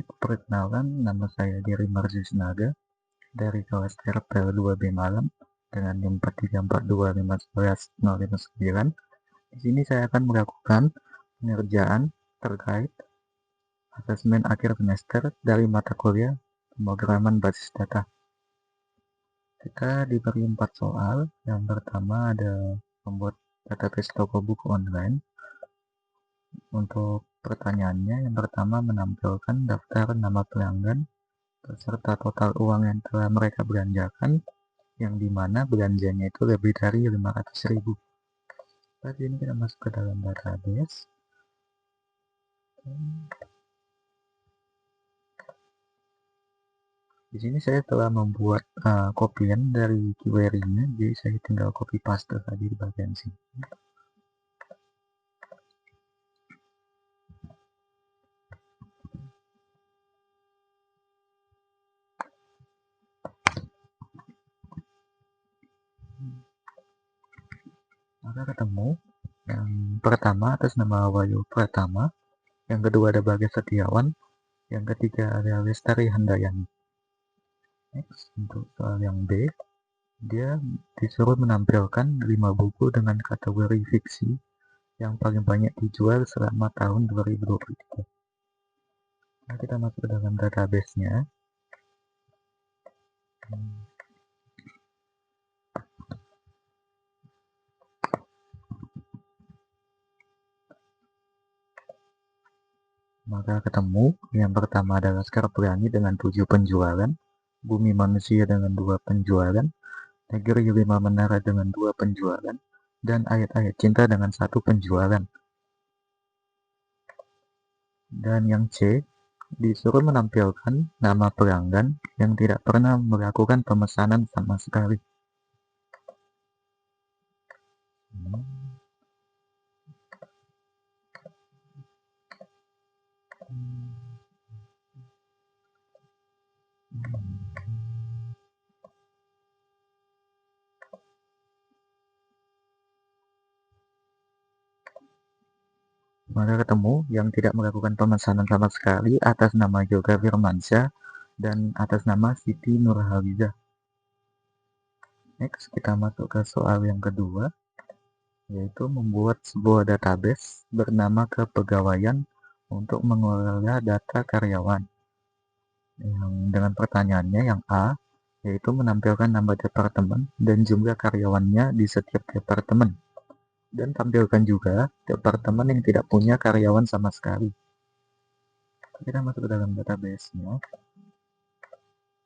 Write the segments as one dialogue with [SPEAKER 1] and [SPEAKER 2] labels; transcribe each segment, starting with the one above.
[SPEAKER 1] Perkenalkan, nama saya Diri Marjusnaga dari kelas TRPL 2B Malang dengan NIM 4342511059. Di sini saya akan melakukan pengerjaan terkait asesmen akhir semester dari mata kuliah pemrograman basis data. Kita diberi 4 soal. Yang pertama ada membuat database toko buku online. Untuk pertanyaannya, yang pertama menampilkan daftar nama pelanggan beserta total uang yang telah mereka belanjakan, yang dimana belanjanya itu lebih dari 500.000. Tadi ini kita masuk ke dalam database. Di sini saya telah membuat kopian dari query-nya, jadi saya tinggal copy paste tadi di bagian sini. Maka ketemu yang pertama atas nama Wahyu Pratama, yang kedua ada Bagas Setiawan, yang ketiga ada Lestari Handayani. Next, untuk soal yang B, dia disuruh menampilkan 5 buku dengan kategori fiksi yang paling banyak dijual selama tahun 2023. Nah, kita masuk ke dalam database-nya. Maka ketemu yang pertama adalah Laskar Pelangi dengan 7 penjualan, Bumi Manusia dengan 2 penjualan, Negeri 5 Menara dengan 2 penjualan, dan Ayat-Ayat Cinta dengan 1 penjualan. Dan yang C, disuruh menampilkan nama pelanggan yang tidak pernah melakukan pemesanan sama sekali. Maka ketemu yang tidak melakukan pemesanan sama sekali atas nama Yoga Firmansyah dan atas nama Siti Nurhaliza. Next, kita masuk ke soal yang kedua, yaitu membuat sebuah database bernama kepegawaian untuk mengelola data karyawan. Yang dengan pertanyaannya yang A, yaitu menampilkan nama departemen dan jumlah karyawannya di setiap departemen. Dan tampilkan juga departemen yang tidak punya karyawan sama sekali. Kita masuk ke dalam database-nya.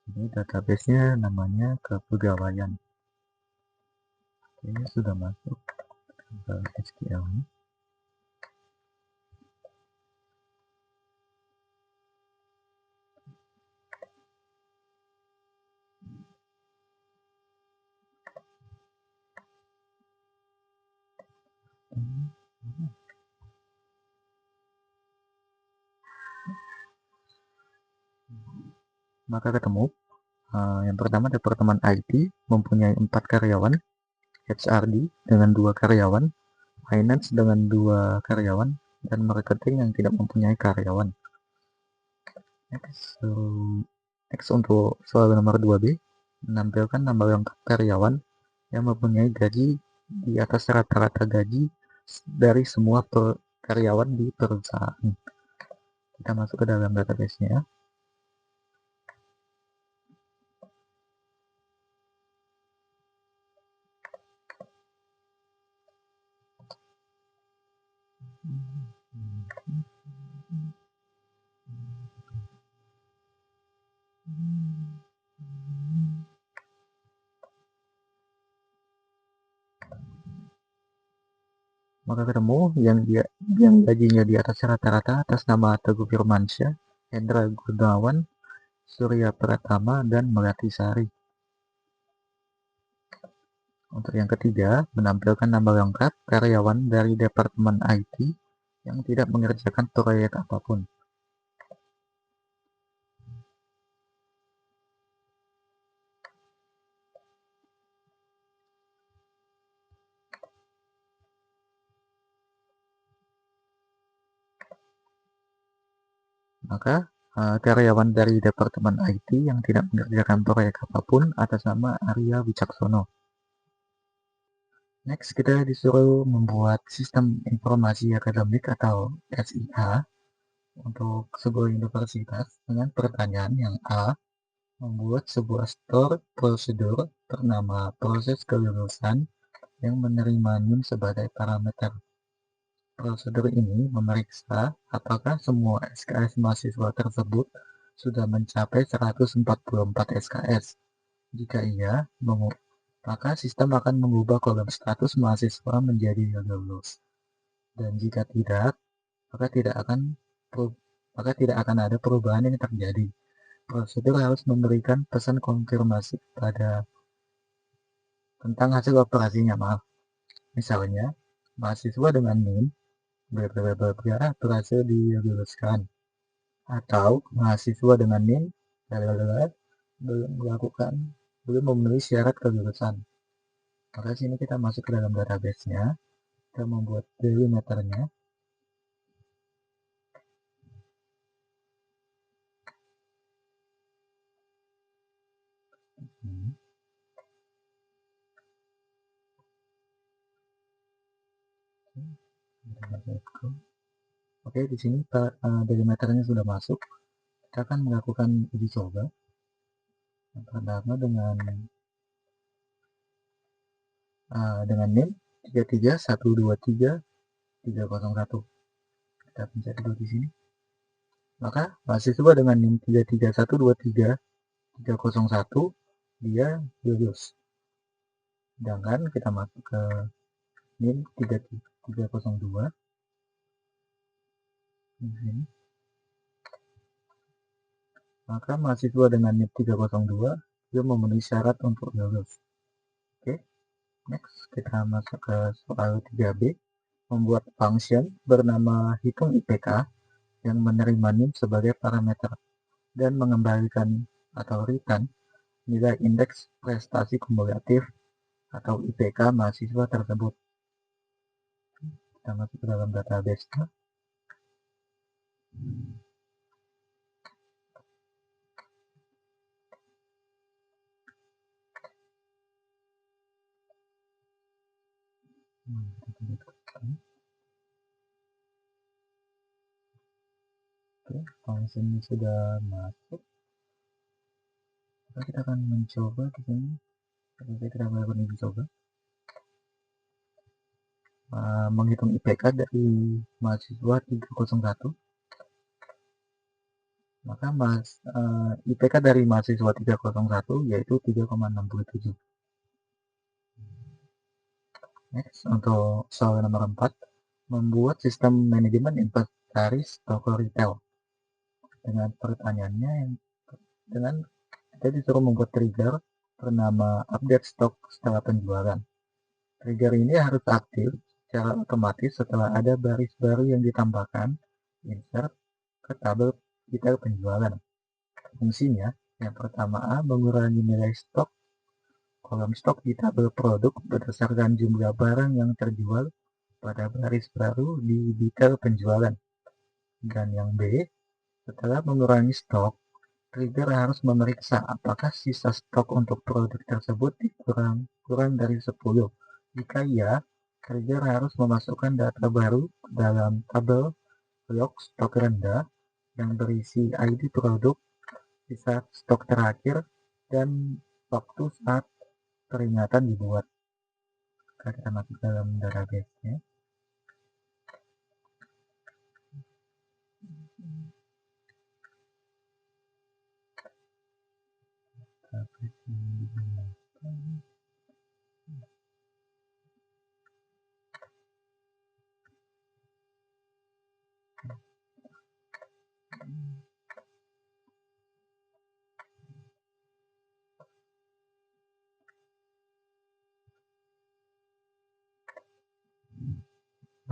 [SPEAKER 1] Ini database-nya namanya kepegawaian. Ini sudah masuk ke SQL. Maka ketemu yang pertama departemen IT mempunyai 4 karyawan, HRD dengan 2 karyawan, finance dengan 2 karyawan, dan marketing yang tidak mempunyai karyawan. Next untuk soal nomor 2B, menampilkan nama lengkap karyawan yang mempunyai gaji di atas rata-rata gaji dari semua karyawan di perusahaan. Kita masuk ke dalam database-nya. Maka ketemu yang gajinya di atas rata-rata atas nama Teguh Firmansyah, Hendra Gunawan, Surya Pratama, dan Melati Sari. Untuk yang ketiga, menampilkan nama lengkap karyawan dari Departemen IT yang tidak mengerjakan proyek apapun. Maka karyawan dari Departemen IT yang tidak mengerjakan proyek apapun atas nama Arya Wicaksono. Next, kita disuruh membuat sistem informasi akademik atau SIA untuk sebuah universitas dengan pertanyaan yang A, membuat sebuah store prosedur bernama proses kelulusan yang menerima NIM sebagai parameter. Prosedur ini memeriksa apakah semua SKS mahasiswa tersebut sudah mencapai 144 SKS. Jika iya, maka sistem akan mengubah kolom status mahasiswa menjadi lulus. Dan jika tidak, maka tidak akan ada perubahan yang terjadi. Prosedur harus memberikan pesan konfirmasi tentang hasil operasinya, Misalnya, mahasiswa dengan NIM berhasil diluluskan, atau mahasiswa dengan NIM belum memenuhi syarat kelulusan. Maka sini kita masuk ke dalam database-nya, kita membuat delimiternya. Oke, di sini delimiternya sudah masuk. Kita akan melakukan uji coba. Yang pertama dengan NIM 33123.301. Kita pencet dulu di sini. Maka mahasiswa dengan NIM 33123.301 dia lulus. Sedangkan kita masuk ke NIM 302 di sini. Maka mahasiswa dengan NIM 302 dia memenuhi syarat untuk lulus. Oke. Next, kita masuk ke soal 3B, membuat function bernama hitung IPK yang menerima NIM sebagai parameter dan mengembalikan atau return nilai indeks prestasi kumulatif atau IPK mahasiswa tersebut. Kita masuk ke dalam database. Oke, function ini sudah masuk. Kita akan mencoba di sini. Kita melakukan uji coba. Menghitung IPK dari mahasiswa 301. Maka IPK dari mahasiswa 301 yaitu 3,67. Next, untuk soal nomor 4, membuat sistem manajemen inventaris toko retail. Dengan pertanyaannya dengan kita disuruh membuat trigger bernama update stok setelah penjualan. Trigger ini harus aktif secara otomatis setelah ada baris baru yang ditambahkan insert ke tabel detail penjualan. Fungsinya, yang pertama A, mengurangi nilai stok kolom stok di tabel produk berdasarkan jumlah barang yang terjual pada baris baru di detail penjualan. Dan yang B, setelah mengurangi stok, trigger harus memeriksa apakah sisa stok untuk produk tersebut kurang dari 10. Jika iya, trigger harus memasukkan data baru dalam tabel log stok rendah yang berisi ID produk, sisa stok terakhir, dan waktu saat peringatan dibuat. Kita masuk dalam database-nya.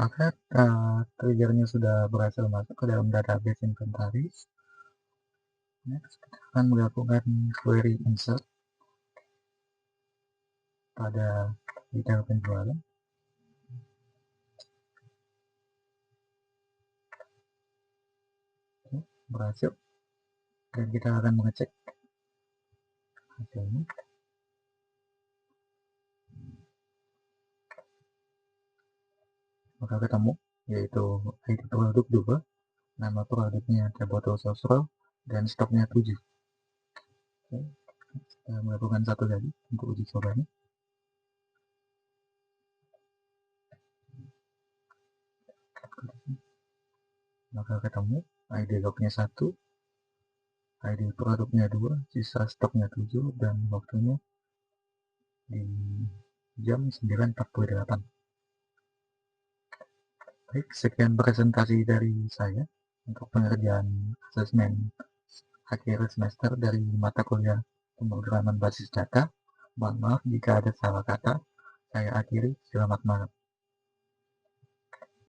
[SPEAKER 1] Maka triggernya sudah berhasil masuk ke dalam database inventaris. Next, kita akan melakukan query insert pada detail penjualan. Oke, berhasil. dan kita akan mengecek hasilnya. Maka ketemu, yaitu ID produk 2, nama produknya Teboto Sosro, dan stoknya 7. Oke, kita melakukan satu lagi untuk uji cobanya. Maka ketemu ID lognya 1, ID produknya 2, sisa stoknya 7, dan waktunya di jam 9.48. Baik, sekian presentasi dari saya untuk pengerjaan asesmen akhir semester dari mata kuliah pemrograman basis data. Mohon maaf jika ada salah kata. Saya akhiri, selamat malam.